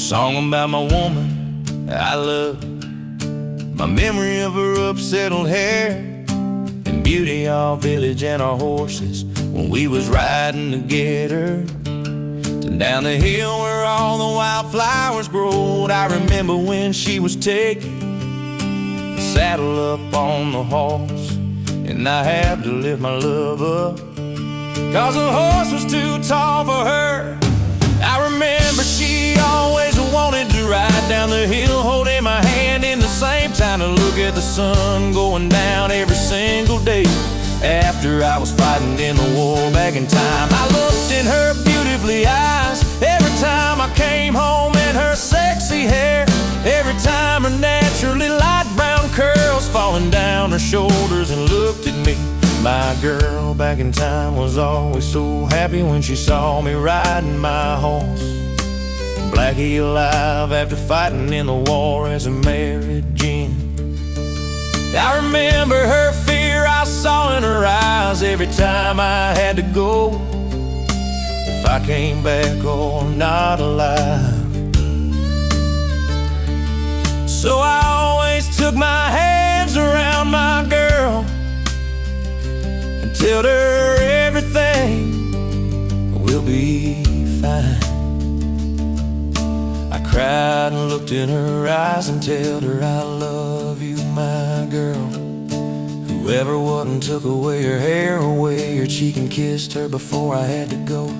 song about my woman I love, my memory of her upsettled hair, and beauty, our village and our horses when we was riding together. Down the hill where all the wildflowers growed, I remember when she was taking the saddle up on the horse, and I had to lift my love up, 'cause the horse was too tall for her. I remember she always wanted to ride down the hill, holding my hand in the same time to look at the sun going down every single day. After I was fighting in the war back in time, I looked in her beautifully eyes every time I came home, and her sexy hair, every time her naturally light brown curls falling down her shoulders and looked at me. My girl back in time was always so happy when she saw me riding my horse. Blackie alive after fighting in the war as a married Jim. I remember her fear I saw in her eyes every time I had to go, if I came back or not alive. So I always took my hands around my girl and told her everything will be fine. I cried and looked in her eyes and told her I love you, my girl. Whoever wasn't took away her hair, away her cheek, and kissed her before I had to go.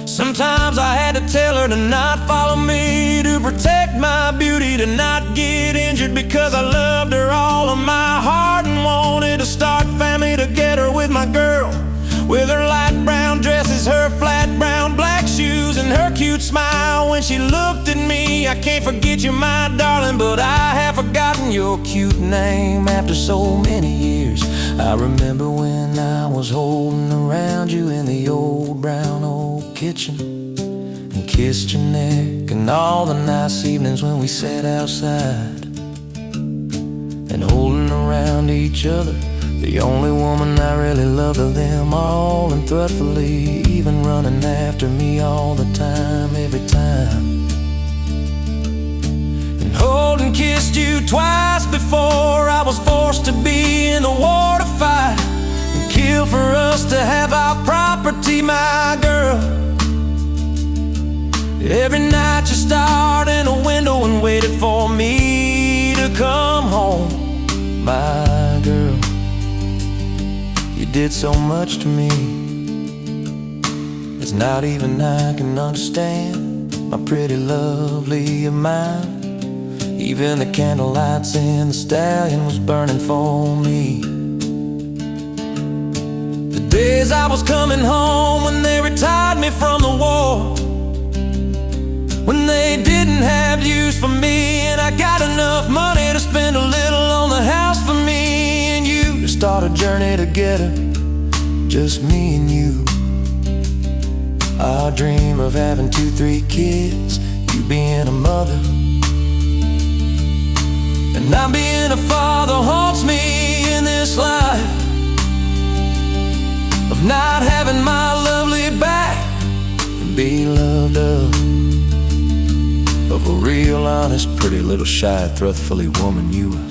Sometimes I had to tell her to not follow me, to protect my beauty, to not get injured, because I loved her all of my heart and wanted to start family together with my girl. With her light brown dresses, her flat brown black shoes, and her cute smile when she looked at me. I can't forget you, my darling, but I have forgotten your cute name after so many years. I remember when I was holding around you in the old brown old kitchen, and kissed your neck, and all the nice evenings when we sat outside and holding around each other. The only woman I really loved of them all, and thoughtfully even running after me all the time, every time. And hold and kissed you twice before I was forced to be in the war to fight and kill for us to have our property, my girl. Every night you starred in a window and waited for me to come home, my girl. You did so much to me, it's not even I can understand, my pretty lovely of mine. Even the candlelights in the stallion was burning for me. The days I was coming home when they retired me from the war, when they didn't have use for me, and I got enough money to spend a little on the house for me and you, to start a journey together, just me and you. Our dream of having 2, 3 kids, you being a mother and I being a father, haunts me in this life of not having my lovely back and be loved of a real honest, pretty little shy, truthfully woman you was.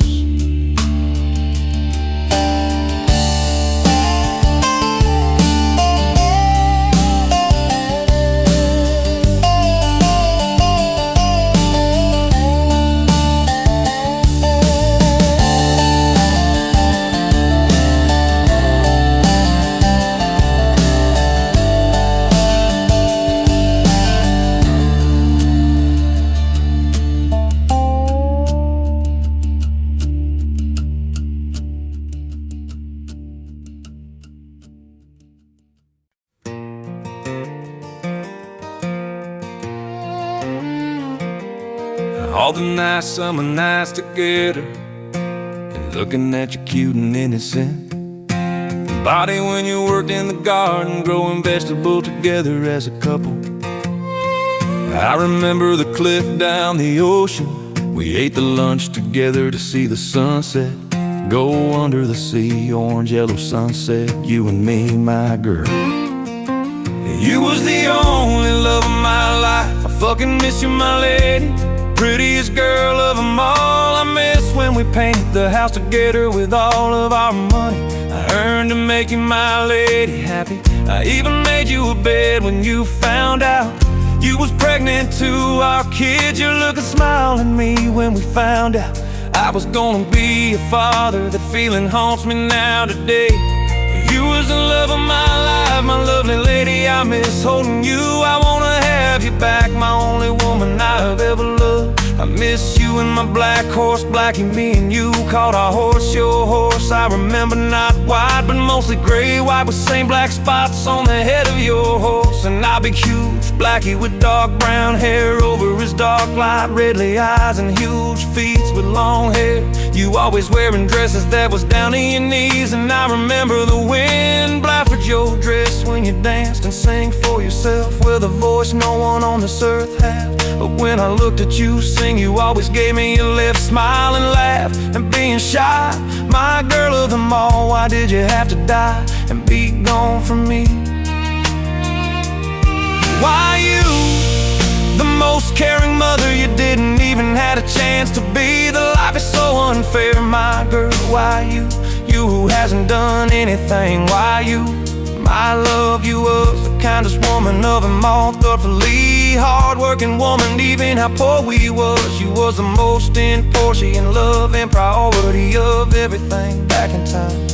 All the nice summer nights together, and looking at you cute and innocent body when you worked in the garden, growing vegetables together as a couple. I remember the cliff down the ocean, we ate the lunch together to see the sunset go under the sea, orange yellow sunset, you and me, my girl. You was the only love of my life. I fucking miss you, my lady, prettiest girl of them all. I miss when we painted the house together with all of our money I earned to make you my lady happy. I even made you a bed when you found out you was pregnant to our kids. Your look and smile at me when we found out I was gonna be a father. That feeling haunts me now today. You was the love of my life, my lovely lady. I miss holding you. I wanna have you back, my only woman I've ever loved. I miss you and my black horse, Blackie. Me and you caught our horse, your horse. I remember not white, but mostly gray-white, with same black spots on the head of your horse. And I big huge Blackie with dark brown hair over his dark light redly eyes and huge feet with long hair. You always wearing dresses that was down to your knees. And I remember the wind blaffered your dress when you danced and sang for yourself with a voice no one on this earth had. But when I looked at you sing, you always gave me your lips, smile and laugh. And being shy, my girl of them all, why did you have to die and be gone from me? Why you, the most caring mother, you didn't even had a chance to be. The life is so unfair, my girl. Why you who hasn't done anything? Why you, my love? You was the kindest woman of them all, thoughtfully hard-working woman, even how poor we was. You was the most important in love and priority of everything back in time.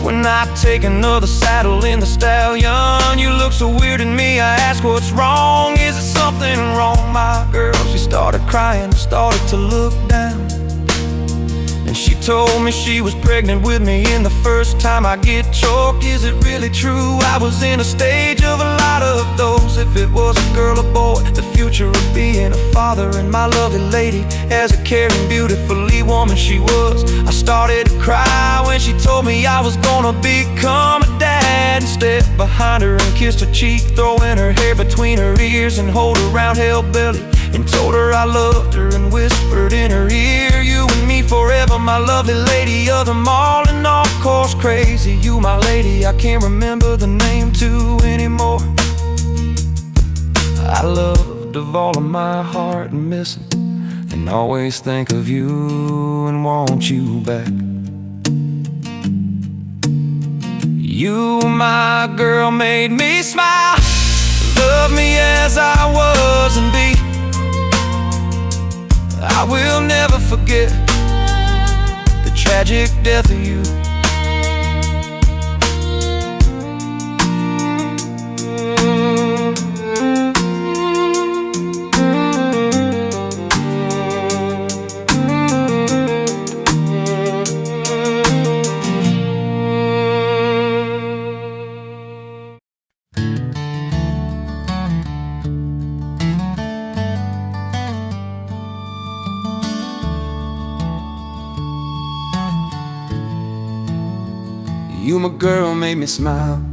When I take another saddle in the stallion, you look so weird at me. I ask what's wrong, is it something wrong? My girl, she started crying, started to look down. And she told me she was pregnant with me, and the first time I get choked. Is it really true? I was in a stage of a lot of those. If it was a girl or boy, the future of being a father. And my lovely lady, as a caring, beautifully woman she was, I started to cry when she told me I was gonna become a dad. And stepped behind her and kissed her cheek, throwing her hair between her ears and hold her round hell belly, and told her I loved her and whispered in her ear, you and me forever, my lovely lady of them all. And of course crazy, you my lady, I can't remember the name too anymore. I loved of all of my heart and missing, and always think of you and want you back. You, my girl, made me smile, love me as I was and be. I will never forget the tragic death of you. You, my girl, made me smile,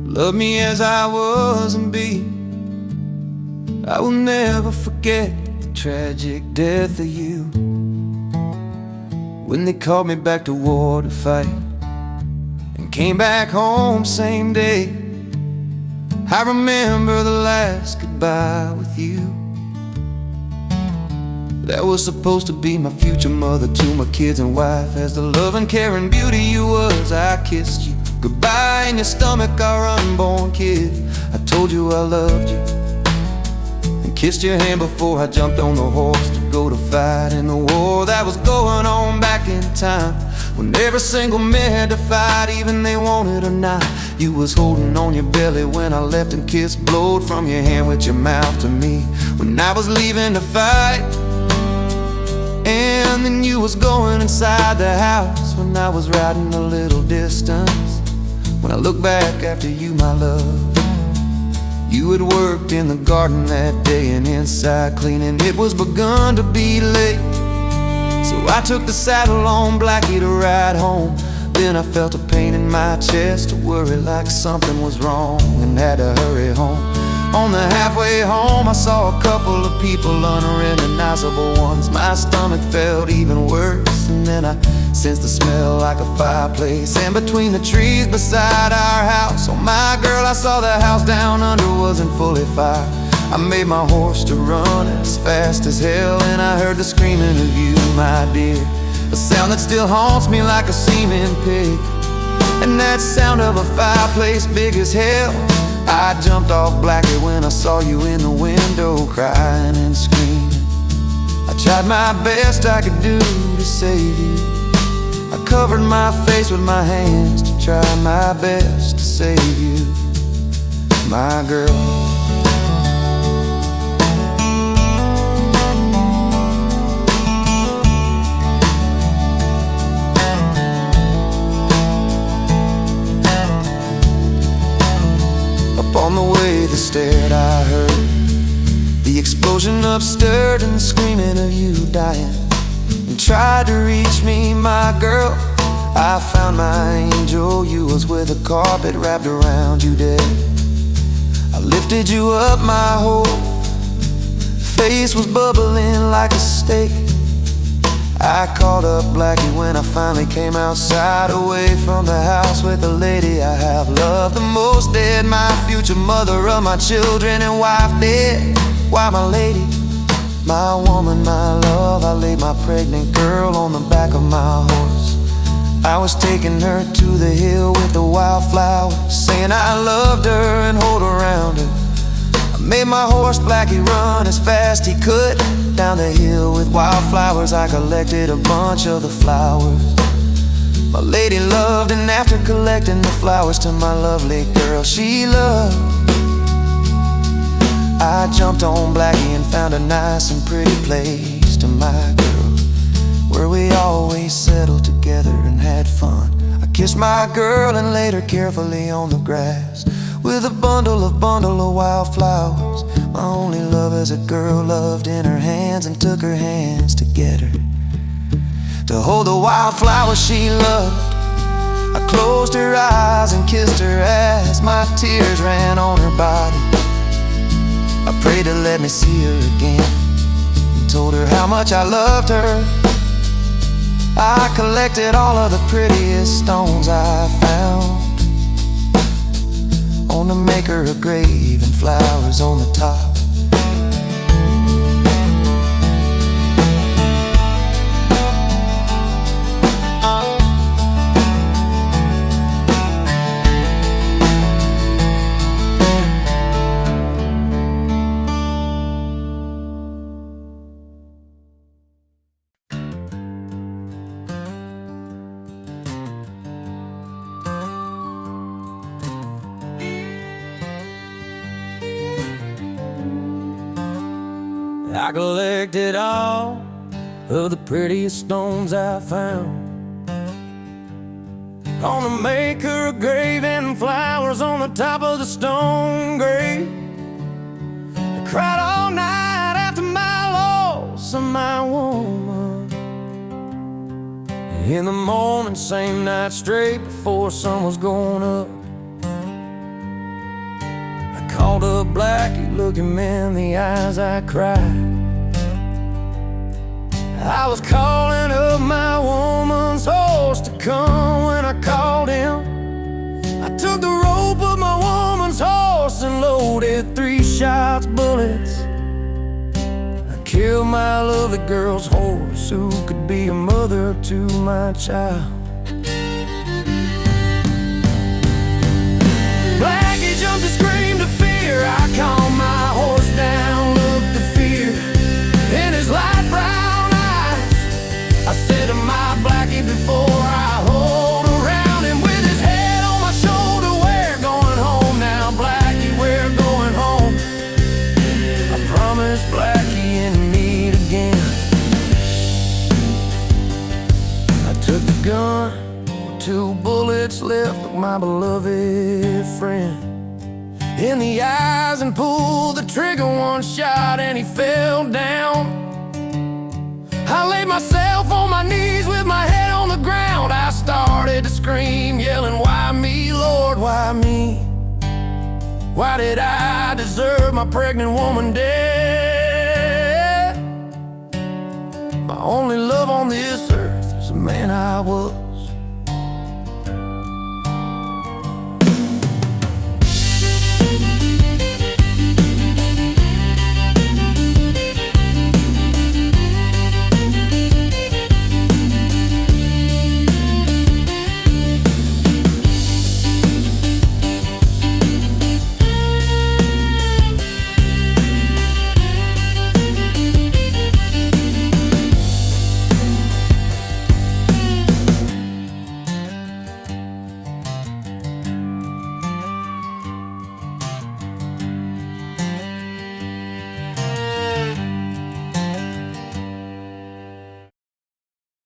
love me as I was and be. I will never forget the tragic death of you. When they called me back to war to fight and came back home same day, I remember the last goodbye with you. That was supposed to be my future mother to my kids and wife. As the loving, caring beauty you was, I kissed you goodbye in your stomach, our unborn kid. I told you I loved you and kissed your hand before I jumped on the horse to go to fight in the war that was going on back in time, when every single man had to fight, even they wanted or not. You was holding on your belly when I left, and kiss blowed from your hand with your mouth to me when I was leaving to fight. And then you was going inside the house when I was riding a little distance. When I look back after you, my love, you had worked in the garden that day and inside cleaning. It was begun to be late, so I took the saddle on Blackie to ride home. Then I felt a pain in my chest, a worry like something was wrong, and had to hurry home. On the halfway home I saw a couple of people, unrecognizable ones. My stomach felt even worse, and then I sensed the smell like a fireplace. And between the trees beside our house, oh my girl, I saw the house down under wasn't fully fire. I made my horse to run as fast as hell, and I heard the screaming of you, my dear, a sound that still haunts me like a seeming pig. And that sound of a fireplace big as hell. I jumped off Blackie when I saw you in the window, crying and screaming. I tried my best I could do to save you. I covered my face with my hands to try my best to save you, my girl. On the way the stairs I heard the explosion upstairs and screaming of you dying, and tried to reach me, my girl. I found my angel, you was with a carpet wrapped around you dead. I lifted you up, my whole face was bubbling like a steak. I called up Blackie when I finally came outside, away from the house with the lady I have loved the most, dead. My future mother of my children and wife dead. Why, my lady, my woman, my love, I laid my pregnant girl on the back of my horse. I was taking her to the hill with the wildflower, saying I loved her and hold around her. I made my horse Blackie run as fast he could down the hill with wildflowers. I collected a bunch of the flowers my lady loved, and after collecting the flowers to my lovely girl she loved, I jumped on Blackie and found a nice and pretty place to my girl, where we always settled together and had fun. I kissed my girl and laid her carefully on the grass with a bundle of wildflowers my only love as a girl loved in her hands, and took her hands to get her to hold the wildflowers she loved. I closed her eyes and kissed her as my tears ran on her body. I prayed to let me see her again, and told her how much I loved her. I collected all of the prettiest stones I found, on to make her a grave and flowers on the top. I collected all of the prettiest stones I found, gonna make her a grave and flowers on the top of the stone grave. I cried all night after my loss of my woman. In the morning, same night, straight before sun was going up, called up Blackie, looking me in the eyes, I cried. I was calling up my woman's horse to come when I called him. I took the rope of my woman's horse and loaded 3 shots, bullets. I killed my lovely girl's horse, who could be a mother to my child. Blackie jumped and screamed of fear. I calmed my horse down, looked the fear in his light brown eyes. I said to my Blackie before I hold around him, with his head on my shoulder, we're going home now, Blackie, we're going home. I promised Blackie and meet again. I took the gun with 2 bullets left of my beloved friend in the eyes, and pulled the trigger 1 shot and he fell down. I laid myself on my knees with my head on the ground. I started to scream, yelling, why me, Lord, why me? Why did I deserve my pregnant woman dead? My only love on this earth is the man I was.